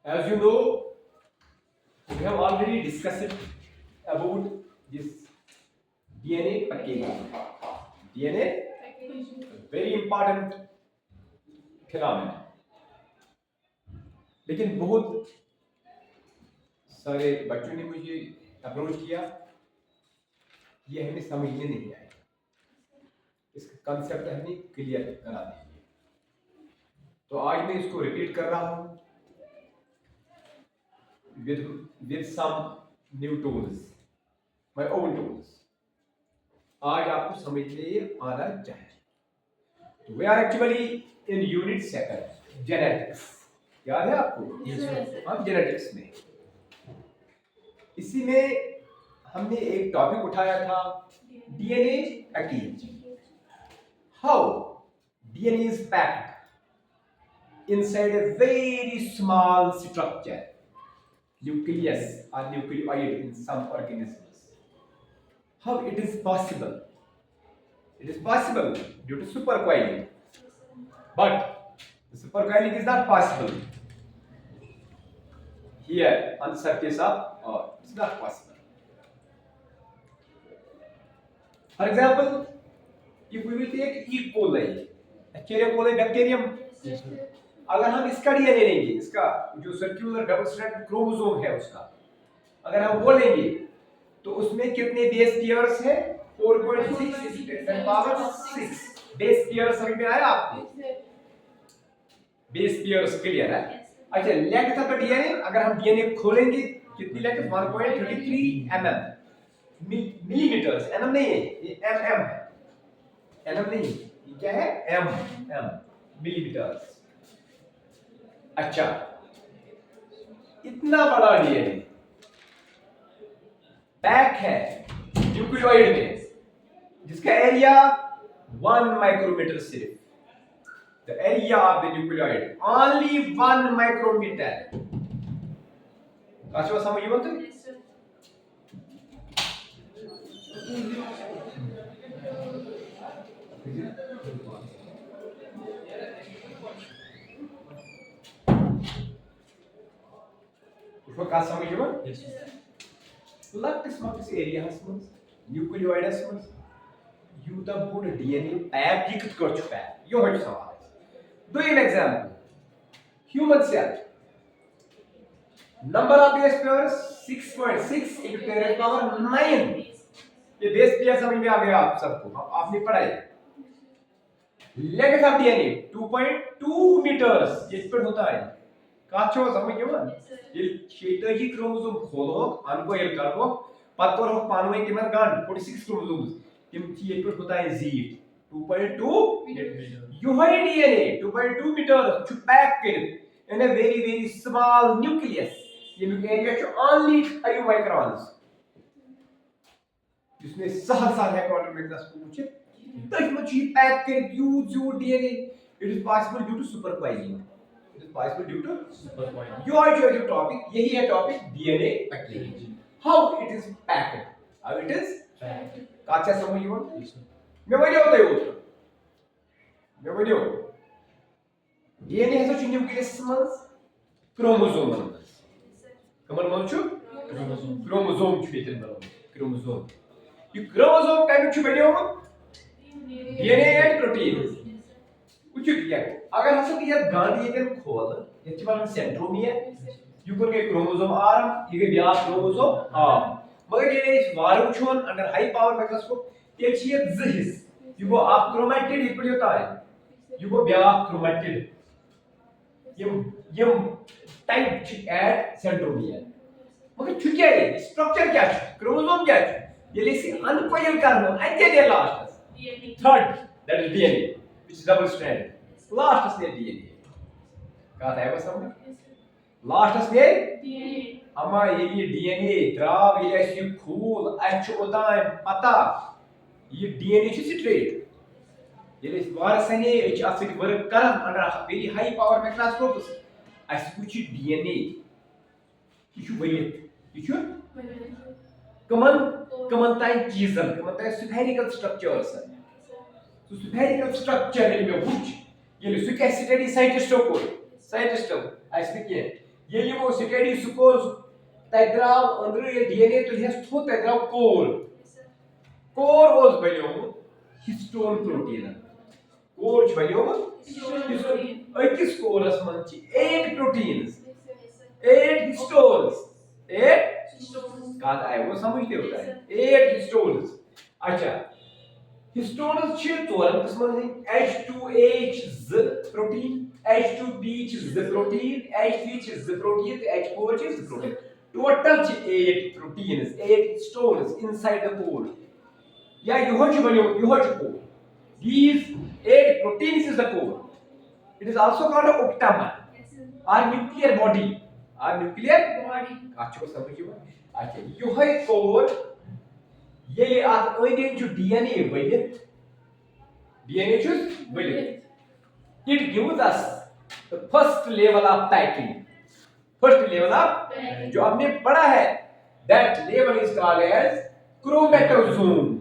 As you know, we have already discussed about this DNA packaging. DNA, very important phenomenon. लेकिन बहुत सारे बच्चों ने मुझे अप्रोच किया, ये हमें समझने नहीं आया, इसका कंसेप्ट हमें क्लियर करा दीजिए। तो आज मैं इसको रिपीट कर रहा हूँ with some new tools, my own tools. आज आपको समझने आना चाहिए। We are actually in unit second, genetics. याद है आपको? हम जेनेटिक्स में, इसी में हमने एक टॉपिक उठाया था, DNA package. How DNA is packed inside a very small structure, nucleus or nucleoid in some organisms. How it is possible? It is possible due to supercoiling, but the supercoiling is not possible here on the surface of Earth. It's not possible. For example, if we will take E. coli, Escherichia coli bacterium, अगर हम इसका DNA लेंगे, इसका जो circular double strand chromosome है उसका अगर हम वो लेंगे, तो उसमें कितने बेस पेयर्स है? 4.6 पावर 6 बेस पेयर्स। समझ में आया आपको? बेस पेयर्स क्लियर है? अच्छा, लेंथ ऑफ द डीएनए, अगर हम डीएनए खोलेंगे कितनी लेंथ? 1.33 मिलीमीटर। एनएम नहीं है, ये एमएम है, एनएम नहीं, ये क्या है? M millimetre. अच्छा, इतना बड़ा डीएनए पैक है न्यूक्लियोइड में, जिसका एरिया 1 माइक्रोमीटर सिर्फ। The area of the nucleoid only 1 micrometre. अच्छा, समझिए मत। उसको क्या समझिए मत? लक्टिस मक्टिस एरियास में न्यूक्लियोइडस में यूता बोड डीएनए पैक ये कित कर चुका है, यो है सवाल। दो एक example, human cell, number of base pairs 6.6 into 10 power 9। ये बेस पेयर समझ में आ गया आप सबको, आपने पढ़ा है। लेंथ ऑफ डीएनए 2.2 मीटर्स, ये स्पीड होता है। काचो समझिए मत, ये शेटजी क्रोमोसोम खोलो, अनकोइल करो, पत करो पानवे के मन गांड 46 क्रोमोसोम्स, तिम ची ये होता है जीट 2.2 यू है डीएनए 2.2 मीटर छु पैक कर इन अ वेरी स्मॉल न्यूक्लियस। ये एरिया छु ओनली 5 माइक्रॉन्स, जिसमें सहसा है माइक्रोस्कोप पूछे तक में ची पैक कर you DNA. It is possible due to supercoiling. It is possible due to supercoiling. Your topic, यही है topic, DNA package. How it is packed? How it is packed? काचा समझिए मत। मैं वही होता है वो, मैं वही हो। डीएनए है तो न्यूक्लियस मंस क्रोमोसोम मंस, कमन मंस छु क्रोमोसोम छु बेतन बनो क्रोमोसोम। ये क्रोमोसोम का छु बनो डीएनए एंड प्रोटीन कुछ किया। अगर हम सब ये गांड ये कर खोल, ये चीज़ सेंट्रोमियर, यूकोन के क्रोमोसोम आर्म, ये के ब्यास क्रोमोसोम आर्म, मगर ये इस वारुम छोन अंडर हाई पावर माइक्रोस्कोप ये चीज़ ज़हिस, यूको आप क्रोमेटिड ये पढ़ी होता है, यूको ब्यास क्रोमेटिड, ये टाइप एट सेंट्रोमियर, मगर चुकी है स्ट्रक्चर क्या है, क्रोमोसोम क्या है, ये लेसी अनकोइल करना, ऐसे दे last, third that is DNA, which is double stranded. Last snare DNA. कहा है बस हमने? Last snare DNA. अमा ये DNA द्राव ये ऐसी खूल अच्छ उदान पता ये DNA ची स्ट्रेट ये ले वारसने इच आसिक वर्क करन under very high power microscopes ऐसी कुछ DNA ये छु वयत ये छु कमन ताइन चीजन कमन ताइन स्फेरिकल स्ट्रक्चर्स। तो स्फेरिकल स्ट्रक्चर में व्हिच ये सुकेसिटेडी साइटोस्टोम को साइटोस्टोम ऐसे देखिए ये यमो स्टडी स्कोर तद्राव अंदर ये डीएनए तो यस थो तद्राव कोर ओस बन्योमु हिस्टोन प्रोटीन कोर छ बन्योमु हिस्टोन अकिस कोरस मन छ 8 प्रोटीन्स 8 हिस्टोन्स 8 कहा आए वो समझते होता है 8 हिस्टोन्स अच्छा हिस्टोन्स छ तोरन किस्मन है H2H Z प्रोटीन H2B छ Z प्रोटीन H3 छ Z प्रोटीन H4 छ Z प्रोटीन टोटल छ 8 proteins 8 histones inside the core या यह छ बन्यो यह छ core these 8 proteins is the core it is also called a octamer or nuclear body अच्छा समझियो अच्छा यह core ये आत ओइदेन छ DNA वलित DNA छ वलित it gives us the first level of packing first level आप जो आपने पढ़ा है that level is called as chromatosome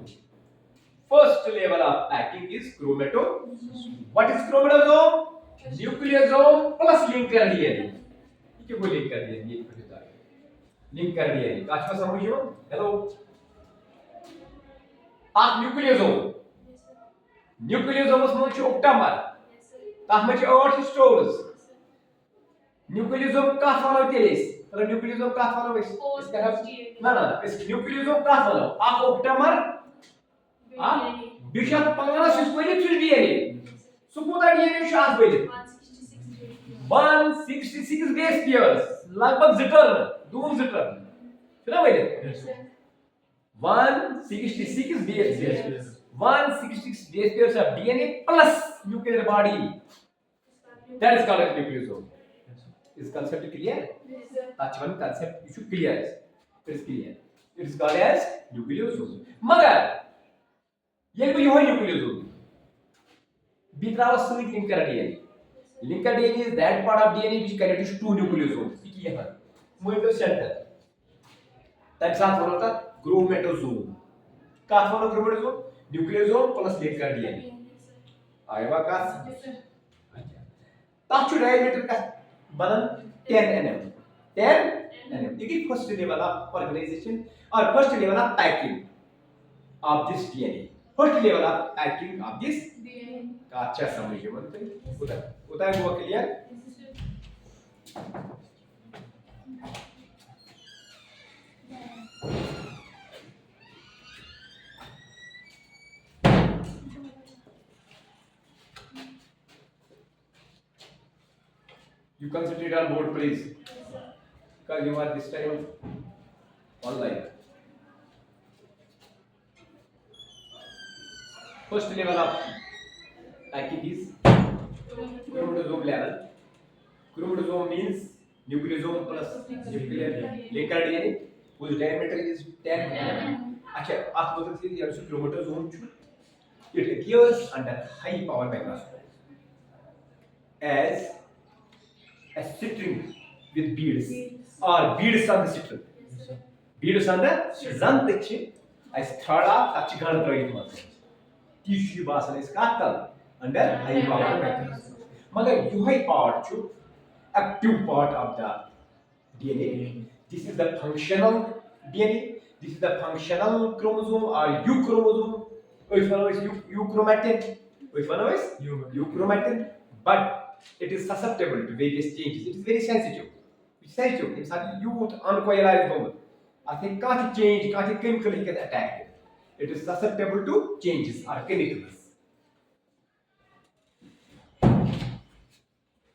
first level of packing is chromatosome what is chromatosome nucleosome plus linker DNA क्या बोल लिंकर डीएनए ये कुछ बता लिंकर डीएनए काच में समझियो हेलो आप न्यूक्लियोसोम में ओक्टामर ताह में 8 हिस्टोन्स न्यूक्लियोसोम का फॉलो तेलिस तो न्यूक्लियोसोम का फॉलो इसका ना इस न्यूक्लियोसोम का फॉलो आप ओक्टामर आ बिशप 15 इस पहले चुल डीएनए सुकोदा डीएनए शास पहले 166 बेस पेयर्स लगभग जिटर दोन जिटर सुना पहले 166 base pairs 166 base pairs of DNA plus nuclear body that is called as nucleosome Is concept clear? Yes, sir. That's one concept you should clear. It is clear. It is called as nucleosome. मगर ये भी यही nucleosome. Bitraus linker DNA. Linker DNA is that part of DNA which connects to two nucleosomes. ये है. मुझे तो center. तब साथ बोला था chromatosome. क्या बोला chromatosome? Nucleosome plus linker DNA. आएगा का? अच्छा. ताकि diameter का बनन 10 nm 10 nm ये फर्स्ट लेवल ऑफ ऑर्गेनाइजेशन और first level of packing of this DNA first level of packing of this DNA का अच्छा समझिए मतलब उधर हुआ clear You concentrate on board, please. Because you are this time online. First level of packing is chromosome level. Chromosome means nucleosome plus nuclear linker DNA whose diameter is 10 mm. अच्छा आप बोल सकते हैं यार chromosome it appears under high power microscope as a string with beads or beads on the string. Beads on the zantichi as third of touch gun right tissue basan is katal under high power microscope. Magar yuhi part chu active part of the DNA. This is the functional DNA. This is the functional chromosome or euchromosome. Which one is euchromatin? Which one is euchromatin? But it is susceptible to various changes. It is very sensitive. It's sensitive. It's not youth uncoilized moment. I think can't change, can't chemically get attacked. It is susceptible to changes or chemicals.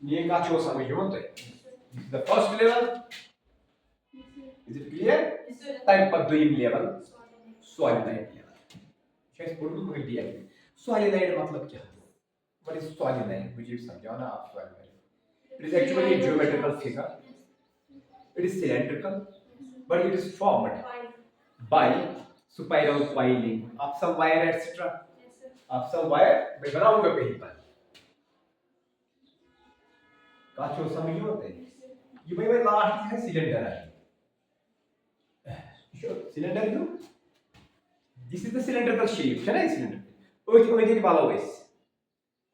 ये का चो समझिए मत the first level is it clear? Time पर दूसरी level solenoid level. शायद पूर्ण में दिया है. Solenoid मतलब क्या? What is solenoid? मुझे समझाओ ना आप solenoid. It is actually a geometrical figure. It is cylindrical, but it is formed by spiral coiling of some wire, etc. Of some wire, मैं बनाऊंगा कहीं पर. काचो समझिए होते हैं. ये भाई लास्ट है सिलेंडर है. Cylinder क्यों? This is the cylindrical shape. क्या है cylinder? ओके ओके वाला वैसे.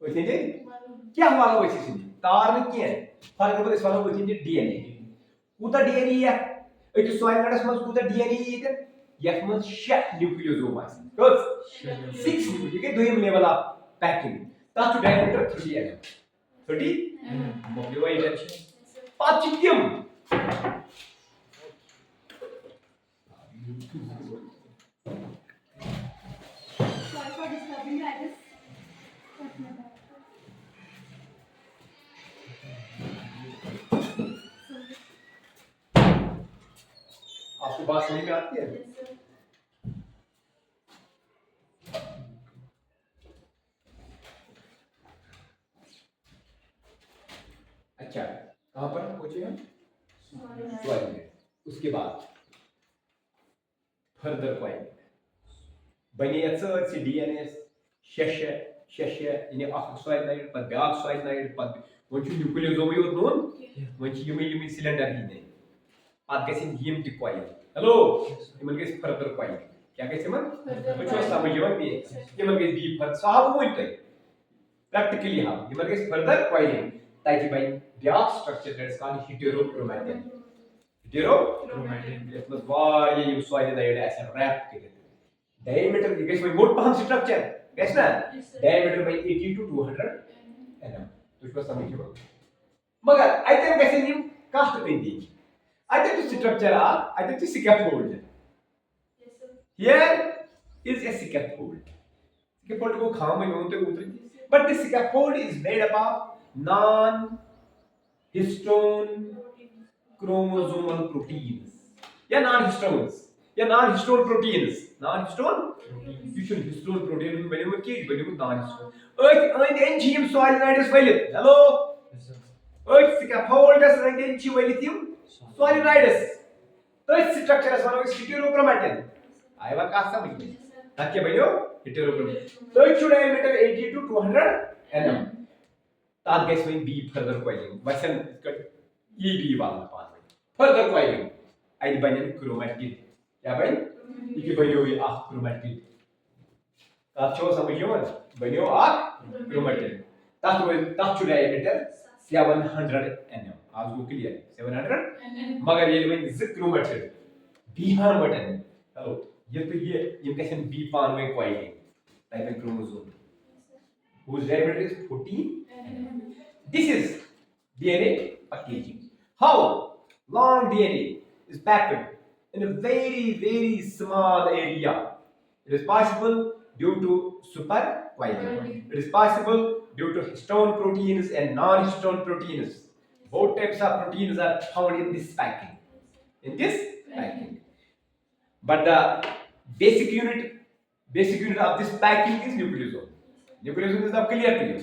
क्या वाला वैसे तार में क्या है फर्क है इस वाला वैसे डीएनए कूता डीएनए या अकिस सॉइलनाइडस मज कूता डीएनए ये यथ मज 6 न्यूक्लियोसोम आसन कस 6 ये के दोयम लेवल ऑफ पैकिंग तथ डायमीटर 30 mm 30 मोक्लियो टेंशन पात चिम Sorry for disturbing you. I just got my bag. आपको बात समझ में आती है? Yes, sir. अच्छा कहाँ पर पहुंचे हम? Sorry. सॉइल में। उसके बाद फर्दर क्वाइल बने से डीएनए शश यानी सॉइल नाइड पद ब्याक सॉइल नाइड पद वो न्यूक्लियोसोम योत नोन वो यम सिलेंडर ही नहीं पद गसिन यम ति क्वाइल हेलो यमन गस फर्दर क्वाइल क्या गस यमन बचो समझ यमन बे यमन गस बी फर्दर साहब वो तय प्रैक्टिकली हम यमन गस फर्दर क्वाइल ताकि भाई ब्याक structure that is called heterochromatin heterochromatin it must वार ये सॉइल नाइड ऐसे रैप के diameter ये गैस भाई मोट पहम स्ट्रक्चर गैस ना diameter भाई 80 to 200 mm तो इसको समझिए मगर आइटम कैसे निम कास्ट पेंदी आइटम तो स्ट्रक्चर आ आइटम तो scaffold Yes, sir. here is a scaffold को खाम में होते उतर but the scaffold is made up of non histone chromosomal proteins या non histones या non histone proteins non histone you should histone protein बने में की बने में non histone एंजीम सॉलिनाइडस वैलिड हेलो scaffoldus एंजीम वैलिड यम सॉलिनाइडस तो स्ट्रक्चर है वनो हेटेरोक्रोमैटिन आइवा का समझ में ताकि बनियो हेटेरोक्रोमैटिन तो it should diameter 80 to 200 mm तात गैस में बी फर्दर क्वाइलिंग वसन ये बी वाला पास फर्दर क्वाइलिंग आई बनियो क्रोमैटिन क्या भाई ये बनियो ये आ क्रोमैटिन तात छो समझियो बनियो आ क्रोमैटिन तात शुड डायमीटर 700 mm आज वो क्लियर 700 मगर ये में ज क्रोमैटिन बिहार बटन हेलो ये तो ये कैसे बी पान में coiling type of chromosome whose diameter is 14 this is DNA packaging how long DNA is packed in a very small area it is possible due to supercoiling it is possible due to histone proteins and non-histone proteins both types of proteins are found in this packing but the basic unit of this packing is nucleosome nucleosome is अब clear to you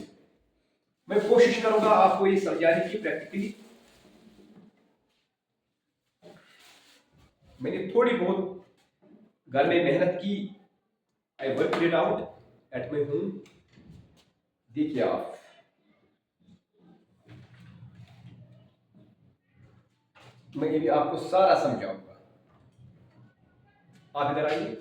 मैं कोशिश करूंगा आपको ये समझाने की practically मैंने थोड़ी बहुत घर में मेहनत की I work it out at my home देखिए आप मैं ये भी आपको सारा समझाऊंगा आप इधर आइए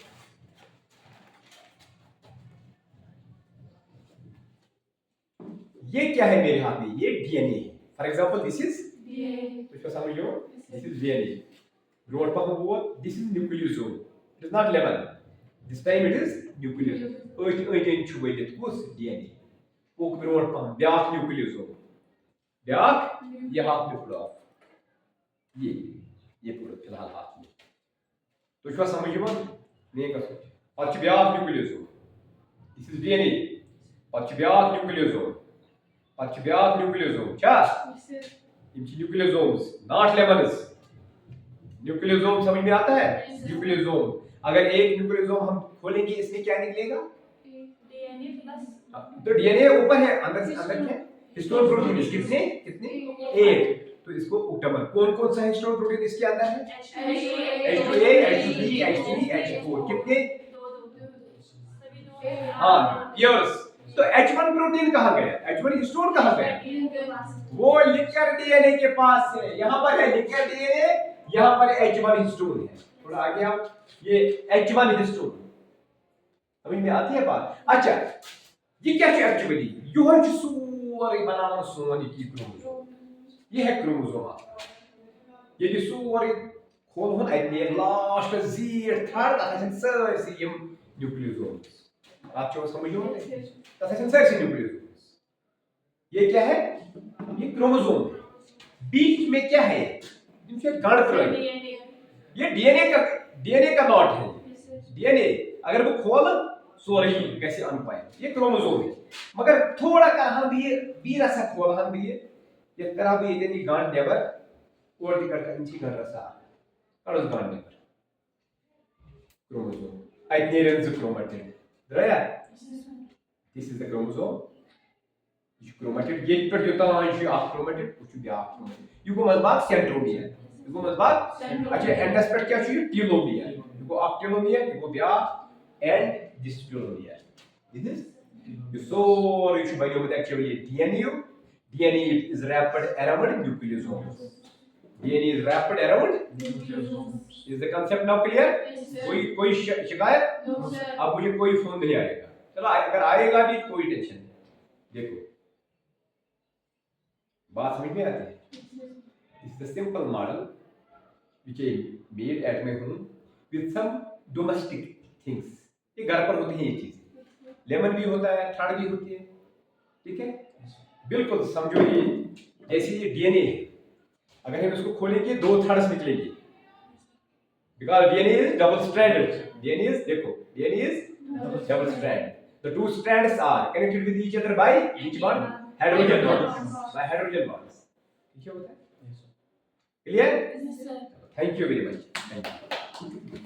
ये क्या है मेरे हाथ में ये डीएनए है फॉर एग्जांपल दिस इज इसको समझियो दिस इज डीएनए रोड पर वो this is nucleosome it is not level this time it is nucleosome ओइ छुबैलित कुस डीएनए ओक रोड पर ब्याक न्यूक्लियोसोम ब्याक ये हाथ में पूरा ये पूरा फिलहाल हाथ में तो इसको समझियो नहीं कर सकते और back nucleosome this is DNA और ब्याक न्यूक्लियोसोम और ब्याक न्यूक्लियोसोम क्या न्यूक्लियोसोम्स नॉट लेमन्स न्यूक्लियोसोम समझ में आता है न्यूक्लियोसोम अगर एक न्यूक्लियोसोम हम खोलेंगे इसमें क्या निकलेगा डीएनए प्लस तो डीएनए ऊपर है अंदर क्या हिस्टोन प्रोटीन कितने 8 तो इसको उक्टमर कौन सा हिस्टोन प्रोटीन इसके अंदर है H2A H2B H3 H4 कितने हां पियर्स तो H1 प्रोटीन कहाँ गया H1 हिस्टोन कहाँ गया वो लिकर डीएनए के पास है यहाँ पर है लिकर डीएनए यहाँ पर H1 हिस्टोन है थोड़ा आगे आप ये H1 हिस्टोन समझ में आती है बात अच्छा ये क्या है एक्चुअली यू है जो सोरे बनाना सोनी की क्रोमोसोम ये है क्रोमोसोम ये सोरे खोलहुन अतने लास्ट जीट थर्ड तथा सरसी यम न्यूक्लियोसोम्स आप जो समझ लो तथा सरसी न्यूक्लियोसोम्स ये क्या है ये क्रोमोसोम बीच में क्या है इनसे गाढ़ फ्लोइड ये डीएनए का नॉट है डीएनए अगर वो खोल सोरे कैसे अनपाए ये क्रोमोसोम है मगर थोड़ा करहन दिए बीरा सा खोलहन दिए ये करा भी इतनी गांठ नेबर और दी करता इंची कर रसा कड़स गांठ नेबर क्रोमोसोम इतने क्रोमेटिड दरया दिस इज द क्रोमोसोम ये क्रोमेटिड ये पर जो तान है आप क्रोमेटिड कुछ भी आप क्रोमेटिड युगो मजबाग सेंट्रोमियर युगो मजबाग अच्छा एंडस पर क्या चाहिए टीलोमियर युगो आप टीलोमियर युगो ब्या and this telomere this is you so you should by with actually DNA is wrapped around nucleosomes. DNA is wrapped around nucleosomes. Is the concept now clear? कोई शिकायत? No sir. अब मुझे कोई phone नहीं आएगा. चलो अगर आएगा भी कोई टेंशन नहीं. देखो बात समझ में आती है. It's the simple model which I made at my home with some domestic things. ये घर पर होती है ये चीज. लेमन भी होता है, थर्ड भी होती है, ठीक है? बिल्कुल समझो ये जैसे ये डीएनए है, अगर हम इसको खोलेंगे दो थर्ड्स निकलेंगे, because DNA is double stranded. DNA is देखो, DNA is double strand. The two strands are connected with each other by each one hydrogen bonds. By hydrogen bonds. ठीक है होता है? Clear? Yes sir. Thank you very much. Thank you.